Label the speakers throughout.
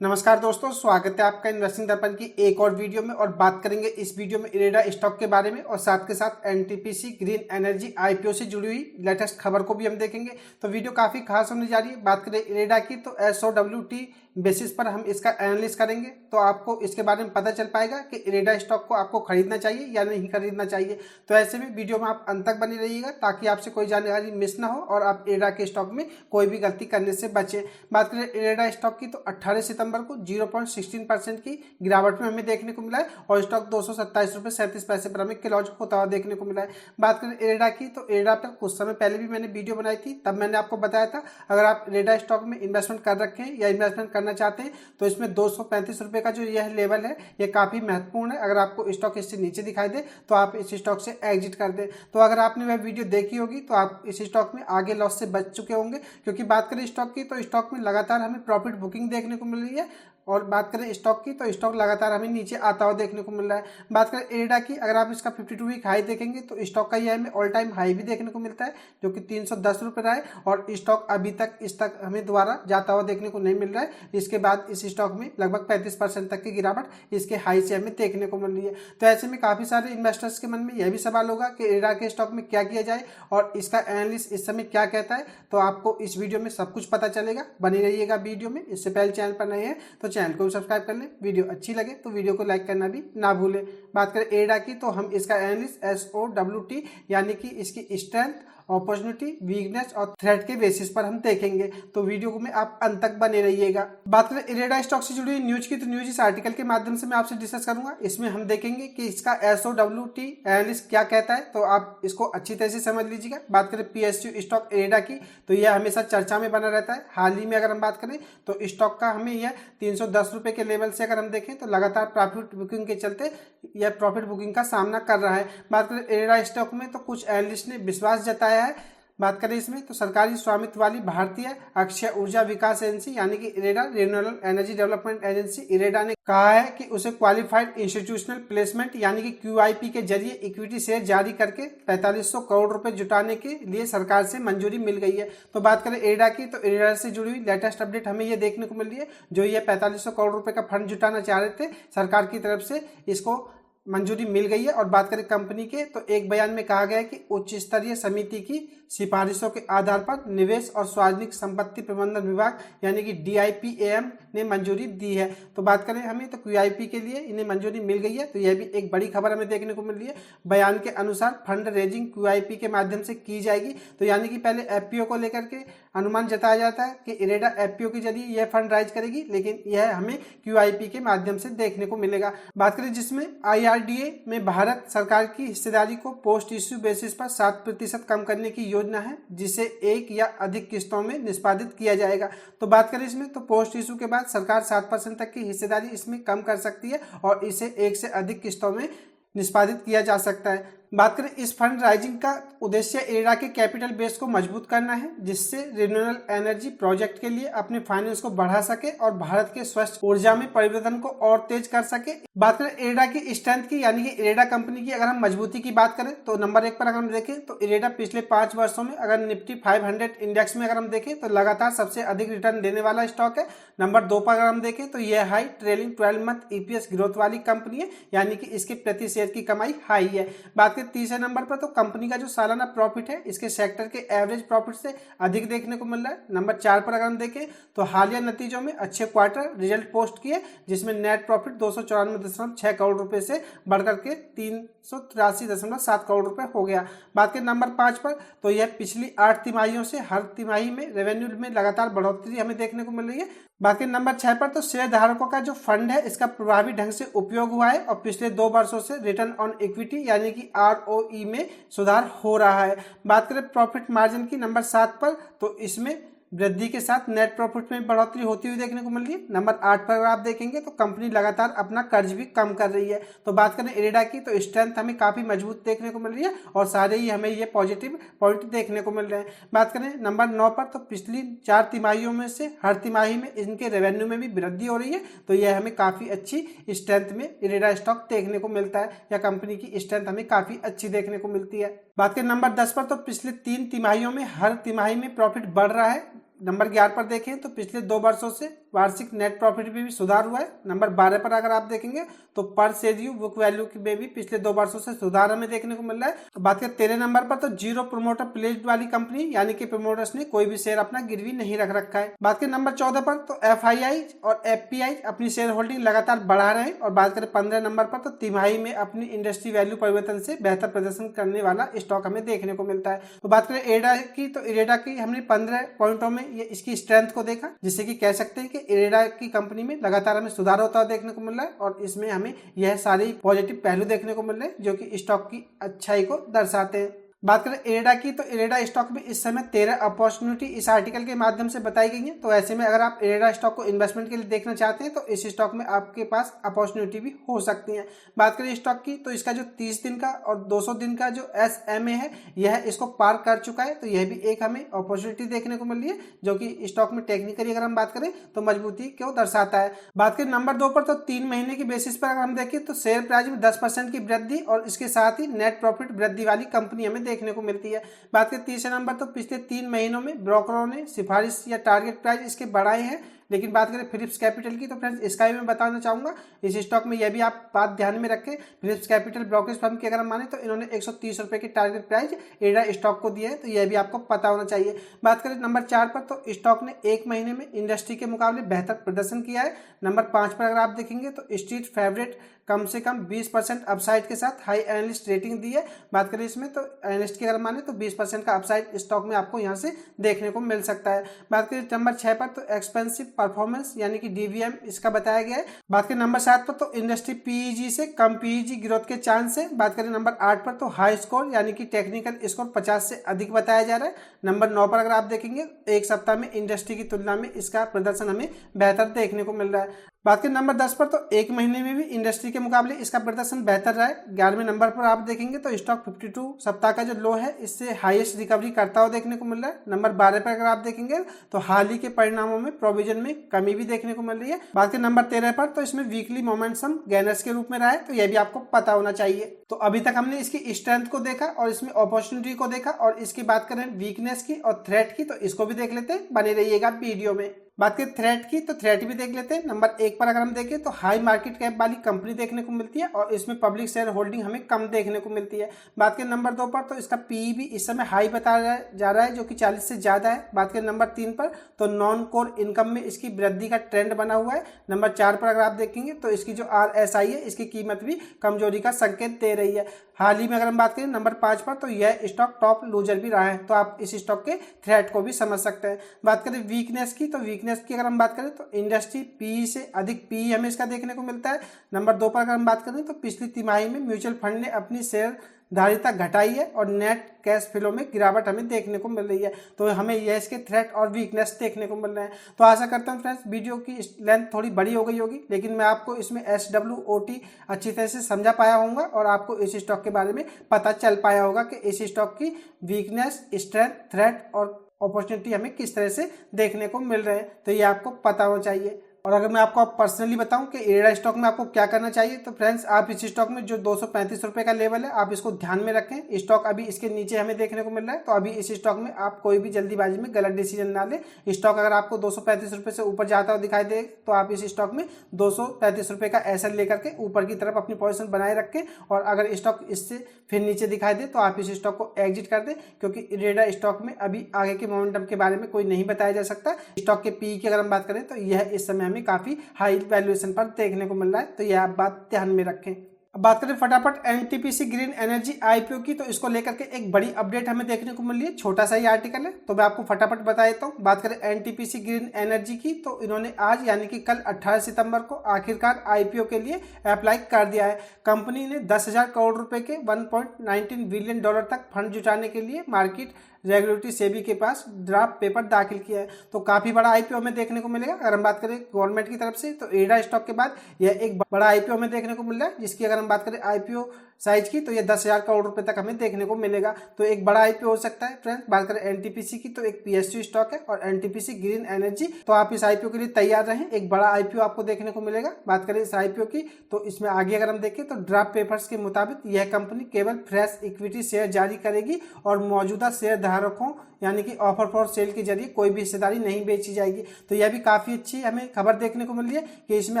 Speaker 1: नमस्कार दोस्तों, स्वागत है आपका इन्वेस्टिंग दर्पण की एक और वीडियो में। और बात करेंगे इस वीडियो में इरेडा स्टॉक के बारे में और साथ के साथ एनटीपीसी ग्रीन एनर्जी आईपीओ से जुड़ी हुई लेटेस्ट खबर को भी हम देखेंगे। तो वीडियो काफी खास होने जा रही है। बात करें इरेडा की तो एसओडब्ल्यूटी बेसिस पर हम इसका एनालिस करेंगे, तो आपको इसके बारे में पता चल पाएगा कि इरेडा स्टॉक को आपको खरीदना चाहिए या नहीं खरीदना चाहिए। तो ऐसे में वीडियो में आप अंत तक बनी रहिएगा ताकि आपसे कोई जानकारी मिस ना हो और आप इरेडा के स्टॉक में कोई भी गलती करने से बचे। बात करें इरेडा स्टॉक की तो 18 सितंबर को 0.16% की गिरावट में हमें देखने को मिला है और स्टॉक 227.37 पर हमें क्लोज होता हुआ देखने को मिला है। बात करें इरेडा की तो इरेडा पर कुछ समय पहले भी मैंने वीडियो बनाई थी, तब मैंने आपको बताया था अगर आप इरेडा स्टॉक में इन्वेस्टमेंट कर रखे हैं या इन्वेस्टमेंट करना चाहते हैं तो इसमें 235 रुपए का जो यह लेवल है ये काफी महत्वपूर्ण है। अगर आपको स्टॉक इससे नीचे दिखाई दे तो आप इस स्टॉक से एग्जिट कर दें। तो अगर आपने वह वीडियो देखी होगी तो आप इस स्टॉक में आगे लॉस से बच चुके होंगे, क्योंकि बात करें स्टॉक की तो स्टॉक में लगातार हमें प्रॉफिट बुकिंग देखने को मिल रही है और बात करें स्टॉक की तो स्टॉक लगातार हमें नीचे आता हुआ देखने को मिल रहा है। बात करें इरेडा की, अगर आप इसका 52 वीक हाई देखेंगे तो स्टॉक का ये हमें ऑल टाइम हाई भी देखने को मिलता है जो कि 310 रुपये रहा है और स्टॉक अभी तक इस तक हमें दोबारा जाता हुआ देखने को नहीं मिल रहा है। इसके बाद इस स्टॉक में लगभग 35% तक की गिरावट इसके हाई से हमें देखने को मिल रही है। तो ऐसे में काफी सारे इन्वेस्टर्स के मन में यह भी सवाल होगा कि इरेडा के स्टॉक में क्या किया जाए और इसका एनालिस्ट इस समय क्या कहता है। तो आपको इस वीडियो में सब कुछ पता चलेगा, बनी रहिएगा वीडियो में। इससे पहले चैनल पर नए हैं तो चैनल को सब्सक्राइब कर लें, वीडियो अच्छी लगे तो वीडियो को लाइक करना भी ना भूलें। बात करें इरेडा की तो हम इसका एनालिस्ट एसओडब्ल्यूटी यानी कि इसकी स्ट्रेंथ, अपॉर्चुनिटी, वीकनेस और थ्रेट के बेसिस पर हम देखेंगे। तो वीडियो को में आप अंत तक बने रहिएगा। बात करें इरेडा स्टॉक से जुड़ी हुई न्यूज की तो न्यूज इस आर्टिकल के माध्यम से मैं आपसे डिस्कस करूंगा। इसमें हम देखेंगे कि इसका एसओडब्ल्यूटी एनालिस्ट क्या कहता है, तो आप इसको अच्छी तरह से समझ लीजिएगा। बात करें पीएसयू स्टॉक इरेडा की तो यह हमेशा चर्चा में बना रहता है। हाल ही में अगर हम बात करें तो स्टॉक का हमें यह 310 रुपए के लेवल से अगर हम देखें तो लगातार प्रॉफिट बुकिंग के चलते यह प्रॉफिट बुकिंग का सामना कर रहा है। बात करें इरेडा स्टॉक में तो कुछ एनालिस्ट ने विश्वास जताया है। बात करें इसमें तो सरकारी स्वामित्व वाली भारतीय अक्षय ऊर्जा विकास एजेंसी यानी कि IREDA, renewable energy development agency IREDA ने कहा है कि उसे क्वालिफाइड इंस्टीट्यूशनल प्लेसमेंट यानी कि क्यूआईपी के जरिए इक्विटी शेयर जारी करके 4500 करोड़ रुपए जुटाने के लिए सरकार से मंजूरी मिल गई है। तो बात करें इरेडा की तो इरेडा से जुड़ी हुई लेटेस्ट अपडेट हमें ये देखने को मिल रही है। जो ये 4500 करोड़ रुपए का फंड जुटाना चाह रहे थे, सरकार की तरफ से इसको मंजूरी मिल गई है। और बात करें कंपनी के तो एक बयान में कहा गया है कि उच्च स्तरीय समिति की सिफारिशों के आधार पर निवेश और सार्वजनिक संपत्ति प्रबंधन विभाग यानी कि डीआईपीएएम ने मंजूरी दी है। तो बात करें हमें तो क्यूआईपी के लिए इन्हें मंजूरी मिल गई है। तो यह भी एक बड़ी खबर हमें देखने को मिल रही है। बयान के अनुसार फंड रेजिंग क्यूआईपी के माध्यम से की जाएगी। तो यानी कि पहले एफपीओ को लेकर के अनुमान जताया जाता है कि इरेडा एफपीओ के जरिए यह फंड राइज करेगी, लेकिन यह हमें क्यूआईपी के माध्यम से देखने को मिलेगा। बात करें जिसमें आईआरडीए में भारत सरकार की हिस्सेदारी को पोस्ट इश्यू बेसिस पर 7% कम करने की योजना है, जिसे एक या अधिक किस्तों में निष्पादित किया जाएगा। तो बात करें इसमें तो पोस्ट इश्यू के बाद सरकार 7% तक की हिस्सेदारी इसमें कम कर सकती है और इसे एक से अधिक किस्तों में निष्पादित किया जा सकता है। बात करें इस फंड राइजिंग का उद्देश्य इरेडा के कैपिटल बेस को मजबूत करना है, जिससे रिन्यूएबल एनर्जी प्रोजेक्ट के लिए अपने फाइनेंस को बढ़ा सके और भारत के स्वच्छ ऊर्जा में परिवर्तन को और तेज कर सके। बात करें इरेडा की स्ट्रेंथ की यानी कि इरेडा कंपनी की अगर हम मजबूती की बात करें तो नंबर 1 पर अगर हम देखें तो इरेडा पिछले 5 वर्षों में अगर निफ्टी 500 इंडेक्स में अगर हम देखें तो लगातार सबसे अधिक रिटर्न देने वाला स्टॉक है। नंबर 2 पर अगर हम देखें तो यह high trailing 12 month EPS growth वाली कंपनी है, यानी कि इसके प्रति शेयर की कमाई हाई है। बात करें तीसरे नंबर पर तो कंपनी का जो सालाना प्रॉफिट है इसके सेक्टर के एवरेज प्रॉफिट से अधिक देखने को मिल रहा है। नंबर 4 पर अगर हम देखें तो हालिया नतीजों में अच्छे क्वार्टर रिजल्ट पोस्ट किए, जिसमें नेट प्रॉफिट 294.6 करोड़ रुपए से बढ़कर के 383.7 करोड़ रुपए हो गया। बात करें नंबर 5 पर तो यह पिछली 8 तिमाहियों से हर तिमाही में रेवेन्यू में लगातार बढ़ोतरी हमें देखने को मिल रही है। बाकी नंबर 6 पर तो शेयर धारकों का जो फंड है इसका प्रभावी ढंग से उपयोग हुआ है और पिछले 2 वर्षों से रिटर्न ऑन इक्विटी यानी कि आरओई में सुधार हो रहा है। बात करें प्रॉफिट मार्जिन की नंबर 7 पर तो इसमें वृद्धि के साथ नेट प्रॉफिट में बढ़ोतरी होती हुई देखने को मिल रही है। नंबर 8 पर अगर आप देखेंगे तो कंपनी लगातार अपना कर्ज भी कम कर रही है। तो बात करें इरेडा की तो स्ट्रेंथ हमें काफी मजबूत देखने को मिल रही है और सारे ही हमें ये पॉजिटिव पॉइंट देखने को मिल रहे हैं। बात करें नंबर 9 पर तो पिछली 4 तिमाहियों में से हर तिमाही में इनके रेवेन्यू में भी वृद्धि हो रही है। तो यह हमें काफी अच्छी स्ट्रेंथ में इरेडा स्टॉक देखने को मिलता है, या कंपनी की स्ट्रेंथ हमें काफी अच्छी देखने को मिलती है। बात करें नंबर 10 पर तो पिछले 3 तिमाहियों में हर तिमाही में प्रॉफिट बढ़ रहा है नंबर 11 पर देखें तो पिछले 2 वर्षों से वार्षिक नेट प्रॉफिट में भी सुधार हुआ है। नंबर 12 पर अगर आप देखेंगे तो पर शेयर बुक वैल्यू में भी पिछले 2 वर्षों से सुधार हमें देखने को मिल रहा है। बात करें 13 नंबर पर तो जीरो प्रोमोटर प्लेस्ड वाली कंपनी, यानी कि प्रमोटर्स ने कोई भी शेयर अपना गिरवी नहीं रख रखा है। बात करें नंबर 14 पर तो FII और FPI अपनी शेयर होल्डिंग लगातार बढ़ा रहे हैं। और बात करें 15 नंबर पर तो तिमाही में अपनी इंडस्ट्री वैल्यू परिवर्तन से बेहतर प्रदर्शन करने वाला स्टॉक हमें देखने को मिलता है। तो बात करें इरेडा की, तो इरेडा की हमने 15 पॉइंटों में ये इसकी स्ट्रेंथ को देखा, जिससे कि कह सकते हैं कि इरेडा की कंपनी में लगातार हमें सुधार होता हुआ देखने को मिल रहा है और इसमें हमें यह सारे पॉजिटिव पहलू देखने को मिल रहे हैं जो कि स्टॉक की अच्छाई को दर्शाते हैं। बात करें इरेडा की, तो इरेडा स्टॉक में इस समय 13 अपॉर्चुनिटी इस आर्टिकल के माध्यम से बताई गई है। तो ऐसे में अगर आप इरेडा स्टॉक को इन्वेस्टमेंट के लिए देखना चाहते हैं तो इस स्टॉक में आपके पास अपॉर्चुनिटी भी हो सकती है। बात करें स्टॉक की, तो इसका जो 30 दिन का और 200 दिन का जो SMA है यह इसको पार कर चुका है। तो यह भी एक हमें अपॉर्चुनिटी देखने को मिल रही है जो कि स्टॉक में टेक्निकली अगर हम बात करें तो मजबूती को दर्शाता है। बात करें नंबर 2 पर, तो 3 महीने की बेसिस पर अगर हम देखें तो शेयर प्राइस में 10% की वृद्धि और इसके साथ ही नेट प्रॉफिट वृद्धि वाली कंपनी हमें देखने को मिलती है। बात करें तीसरे नंबर, तो पिछले 3 महीनों में ब्रोकरों ने सिफारिश या टारगेट प्राइस इसके बढ़ाए हैं। लेकिन बात करें फिलिप्स कैपिटल की, तो फ्रेंड्स इसका भी मैं बताना चाहूंगा इस स्टॉक में, यह भी आप बात ध्यान में रखें। फिलिप्स कैपिटल ब्रोकरेज फर्म की अगर हम माने तो इन्होंने 130 रुपए की टारगेट प्राइस इरेडा स्टॉक को दिया है, तो यह भी आपको पता होना चाहिए। बात करें नंबर 4 पर, तो स्टॉक ने 1 महीने में इंडस्ट्री के मुकाबले बेहतर प्रदर्शन किया है। नंबर 5 पर अगर आप देखेंगे तो स्ट्रीट फेवरेट कम से कम 20% अपसाइड के साथ हाई एनालिस्ट रेटिंग दी है। बात करें इसमें तो एनालिस्ट की अगर माने तो 20% का अपसाइड स्टॉक में आपको यहाँ से देखने को मिल सकता है। बात करें नंबर 6 पर, तो एक्सपेंसिव परफॉर्मेंस यानी कि DVM इसका बताया गया है। बात करें नंबर 7 पर, तो इंडस्ट्री PEG से कम PEG ग्रोथ के चांस है। बात करें नंबर 8 पर, तो हाई स्कोर यानी कि टेक्निकल स्कोर 50 से अधिक बताया जा रहा है। नंबर 9 पर अगर आप देखेंगे एक सप्ताह में इंडस्ट्री की तुलना में इसका प्रदर्शन हमें बेहतर देखने को मिल रहा है। बात करें नंबर 10 पर, तो 1 महीने में भी इंडस्ट्री के मुकाबले इसका प्रदर्शन बेहतर रहा है। 11वें नंबर पर आप देखेंगे तो स्टॉक 52 सप्ताह का जो लो है इससे हाईएस्ट रिकवरी करता हुआ देखने को मिल रहा है। नंबर 12 पर अगर आप देखेंगे तो हाल ही के परिणामों में प्रोविजन में कमी भी देखने को मिल रही है। बात करें नंबर 13 पर, तो इसमें वीकली मोमेंटम गेनर्स के रूप में रहा है, तो यह भी आपको पता होना चाहिए। तो अभी तक हमने इसकी स्ट्रेंथ को देखा और इसमें अपॉर्चुनिटी को देखा और इसकी बात करें वीकनेस की और थ्रेट की, तो इसको भी देख लेते हैं, बने रहिएगा वीडियो में। बात करें थ्रेट की, तो थ्रेट भी देख लेते हैं। नंबर 1 पर अगर हम देखें तो हाई मार्केट कैप वाली कंपनी देखने को मिलती है और इसमें पब्लिक शेयर होल्डिंग हमें कम देखने को मिलती है। बात करें नंबर 2 पर, तो इसका PE भी इस समय हाई बताया जा रहा है जो कि 40 से ज्यादा है। बात करें नंबर 3 पर, तो नॉन कोर इनकम में इसकी वृद्धि का ट्रेंड बना हुआ है। नंबर 4 पर अगर आप देखेंगे तो इसकी जो RSI है इसकी कीमत भी कमजोरी का संकेत दे रही है। हाल ही में अगर हम बात करें नंबर 5 पर, तो यह स्टॉक टॉप लूजर भी रहा है, तो आप इस स्टॉक के थ्रेट को भी समझ सकते हैं। बात करें वीकनेस की, तो वीकनेस की अगर हम बात करें तो इंडस्ट्री PE से अधिक PE हमें इसका देखने को मिलता है। नंबर 2 पर अगर हम बात करें तो पिछली तिमाही में म्यूचुअल फंड ने अपनी शेयर धारिता घटाई है और नेट कैश फ्लो में गिरावट हमें देखने को मिल रही है, तो हमें यह इसके थ्रेट और वीकनेस देखने को मिल रहे हैं। तो आशा करता हूं फ्रेंड्स वीडियो की लेंथ थोड़ी बड़ी हो गई होगी, लेकिन मैं आपको इसमें SWOT अच्छी तरह से समझा पाया होऊंगा और आपको इस स्टॉक के बारे में पता चल पाया होगा कि इस स्टॉक की वीकनेस, स्ट्रेंथ, थ्रेट और अपॉर्चुनिटी हमें किस तरह से देखने को मिल रहे हैं, तो ये आपको पता होना चाहिए। और अगर मैं आपको पर्सनली बताऊं कि इरेडा स्टॉक में आपको क्या करना चाहिए, तो फ्रेंड्स आप इस स्टॉक में जो 235 रुपए का लेवल है आप इसको ध्यान में रखें। स्टॉक अभी इसके नीचे हमें देखने को मिल रहा है, तो अभी इस स्टॉक में आप कोई भी जल्दीबाजी में गलत डिसीजन ना ले। स्टॉक अगर आपको 235 रुपए से ऊपर जाता हुआ दिखाई दे तो आप इस स्टॉक में 235 रुपए का एसएल लेकर के ऊपर की तरफ अपनी पोजीशन बनाए रखें, और अगर स्टॉक इससे फिर नीचे दिखाई दे तो आप इस स्टॉक को एग्जिट कर दें, क्योंकि इरेडा स्टॉक में अभी आगे के मोमेंटम के बारे में कोई नहीं बताया जा सकता। स्टॉक के PE की अगर हम बात करें तो यह इस समय हमें काफी हाई वैल्यूएशन पर देखने को मिल रहा है, तो यह आप बात ध्यान में रखें। अब बात करें फटाफट NTPC ग्रीन एनर्जी IPO की, तो इसको लेकर के एक बड़ी अपडेट हमें देखने को मिल रही है। छोटा सा ही आर्टिकल है तो मैं आपको फटाफट बता देता हूँ। बात करें NTPC ग्रीन एनर्जी की, तो इन्होंने आज यानी कि कल 18 सितंबर को आखिरकार IPO के लिए अप्लाई कर दिया है। कंपनी ने 10,000 करोड़ रुपए के $1.19 बिलियन तक फंड जुटाने के लिए मार्केट रेगुलेटरी सेबी के पास ड्राफ्ट पेपर दाखिल किया है, तो काफी बड़ा IPO में देखने को मिलेगा। अगर हम बात करें गवर्नमेंट की तरफ से, तो इरेडा स्टॉक के बाद यह एक बड़ा IPO में देखने को मिल रहा है, जिसकी अगर हम बात करें IPO साइज की, तो ये 10,000 करोड़ रुपए तक हमें देखने को मिलेगा, तो एक बड़ा IPO हो सकता है। फ्रेंड्स बात करें NTPC की, तो एक PSU स्टॉक है और NTPC ग्रीन एनर्जी, तो आप इस IPO के लिए तैयार रहें, एक बड़ा IPO आपको देखने को मिलेगा। बात करें इस IPO की, तो इसमें आगे अगर हम देखें तो ड्राफ्ट पेपर्स के मुताबिक यह कंपनी केवल फ्रेश इक्विटी शेयर जारी करेगी और मौजूदा शेयर धारकों यानी कि ऑफर फॉर सेल के जरिए कोई भी हिस्सेदारी नहीं बेची जाएगी। तो यह भी काफ़ी अच्छी हमें खबर देखने को मिल रही है कि इसमें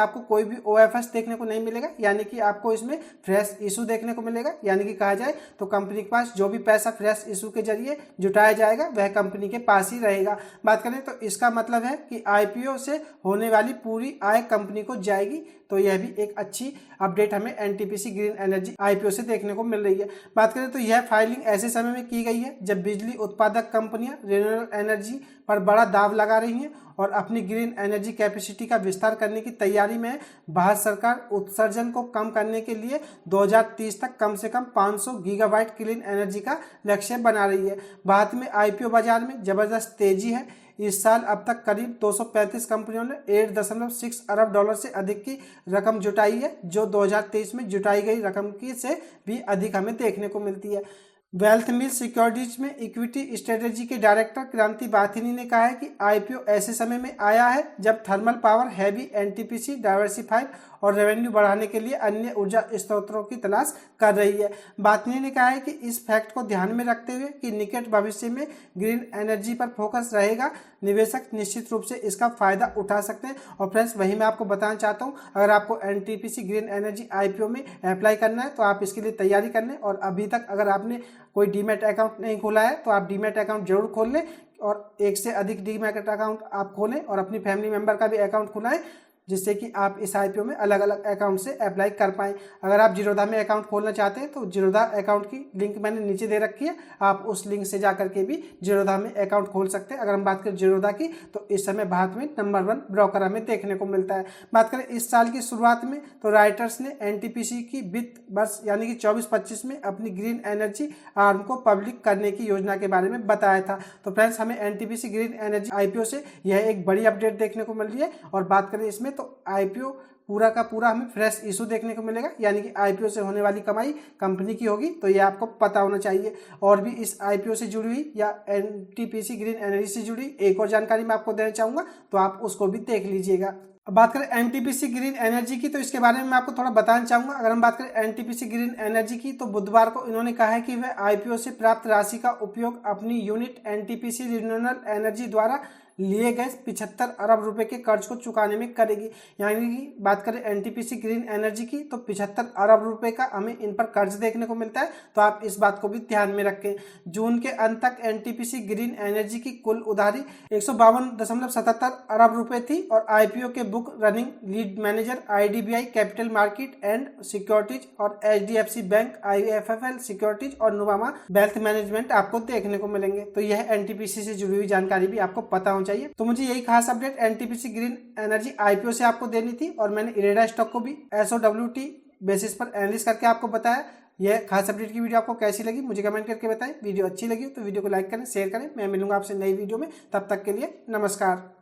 Speaker 1: आपको कोई भी OFS देखने को नहीं मिलेगा, यानी कि आपको इसमें फ्रेश इशू देखने को मिलेगा। यानी कि कहा जाए तो कंपनी के पास जो भी पैसा फ्रेश इशू के जरिए जुटाया जाएगा वह कंपनी के पास ही रहेगा। बात करें तो इसका मतलब है कि IPO से होने वाली पूरी आय कंपनी को जाएगी। तो यह भी एक अच्छी अपडेट हमें NTPC ग्रीन एनर्जी IPO से देखने को मिल रही है। बात करें तो यह फाइलिंग ऐसे समय में की गई है जब बिजली उत्पादक कंपनियां रिन्यूएबल एनर्जी पर बड़ा दाव लगा रही हैं और अपनी ग्रीन एनर्जी कैपेसिटी का विस्तार करने की तैयारी में है। भारत सरकार उत्सर्जन को कम करने के लिए 2030 तक कम से कम 500 गीगावाट क्लीन एनर्जी का लक्ष्य बना रही है। भारत में IPO बाजार में जबरदस्त तेजी है। इस साल अब तक करीब 235 कंपनियों ने 8.6 अरब डॉलर से अधिक की रकम जुटाई है, जो 2023 में जुटाई गई रकम की से भी अधिक हमें देखने को मिलती है। वेल्थ मिल सिक्योरिटीज में इक्विटी स्ट्रेटेजी के डायरेक्टर क्रांति बाथिनी ने कहा है कि IPO ऐसे समय में आया है जब thermal power, heavy NTPC diversified और रेवेन्यू बढ़ाने के लिए अन्य ऊर्जा स्रोतों की तलाश कर रही है। बाथिनी ने कहा है कि इस फैक्ट को ध्यान में रखते हुए कि निकट भविष्य में ग्रीन एनर्जी पर फोकस रहेगा, निवेशक निश्चित रूप से इसका फायदा उठा सकते हैं। और फ्रेंड्स, वही मैं आपको बताना चाहता हूँ, अगर आपको NTPC ग्रीन एनर्जी IPO में अप्लाई करना है तो आप इसके लिए तैयारी कर लें। और अभी तक अगर आपने कोई डीमैट अकाउंट नहीं खोला है तो आप डीमैट अकाउंट जरूर खोल लें और एक से अधिक डीमैट अकाउंट आप खोलें और अपनी फैमिली मेंबर का भी अकाउंट खुलाएं, जिससे कि आप इस IPO में अलग अलग अकाउंट से अप्लाई कर पाएँ। अगर आप जीरोधा में अकाउंट खोलना चाहते हैं तो जीरोधा अकाउंट की लिंक मैंने नीचे दे रखी है, आप उस लिंक से जाकर के भी जीरोधा में अकाउंट खोल सकते हैं। अगर हम बात करें जीरोधा की तो इस समय भारत में नंबर 1 ब्रोकर हमें देखने को मिलता है। बात करें इस साल की शुरुआत में तो राइटर्स ने NTPC की वित्त वर्ष यानी कि 24-25 में अपनी ग्रीन एनर्जी आर्म को पब्लिक करने की योजना के बारे में बताया था। तो फ्रेंड्स, हमें NTPC ग्रीन एनर्जी IPO से यह एक बड़ी अपडेट देखने को मिल रही है। और बात करें इसमें तो IPO पूरा का पूरा हमें फ्रेश इशू देखने को मिलेगा, यानी कि IPO से होने वाली कमाई कंपनी की होगी। तो ये आपको पता होना चाहिए। और भी इस IPO से जुड़ी हुई या NTPC ग्रीन एनर्जी से जुड़ी एक और जानकारी मैं आपको देना चाहूँगा, तो आप उसको भी देख लीजिएगा। अब बात करें NTPC ग्रीन एनर्जी की तो इसके बारे में मैं आपको थोड़ा बताना चाहूँगा। अगर हम बात करें NTPC ग्रीन एनर्जी की तो बुधवार को इन्होंने कहा है कि वह IPO से प्राप्त राशि का उपयोग अपनी यूनिट NTPC रिन्यूएबल एनर्जी द्वारा लिए गए 75 अरब रुपए के कर्ज को चुकाने में करेगी। यानी कि बात करें NTPC ग्रीन एनर्जी की तो 75 अरब रुपए का हमें इन पर कर्ज देखने को मिलता है। तो आप इस बात को भी ध्यान में रखें। जून के अंत तक NTPC ग्रीन एनर्जी की कुल उधारी 152.77 अरब रुपए थी और IPO के book running lead manager IDBI capital market and securities और HDFC बैंक, IIFL सिक्योरिटीज और नुवामा वेल्थ मैनेजमेंट आपको देखने को मिलेंगे। तो यह NTPC से जुड़ी हुई जानकारी भी आपको पता चाहिए। तो मुझे यही खास update NTPC green energy IPO से आपको देनी थी और मैंने इरेडा स्टॉक को भी SOWT बेसिस पर एनालिसिस करके आपको बताया। यह खास अपडेट की वीडियो आपको कैसी लगी मुझे कमेंट करके बताएं। वीडियो अच्छी लगी तो वीडियो को लाइक करें, शेयर करें। मैं मिलूंगा आपसे नई वीडियो में, तब तक के लिए नमस्कार।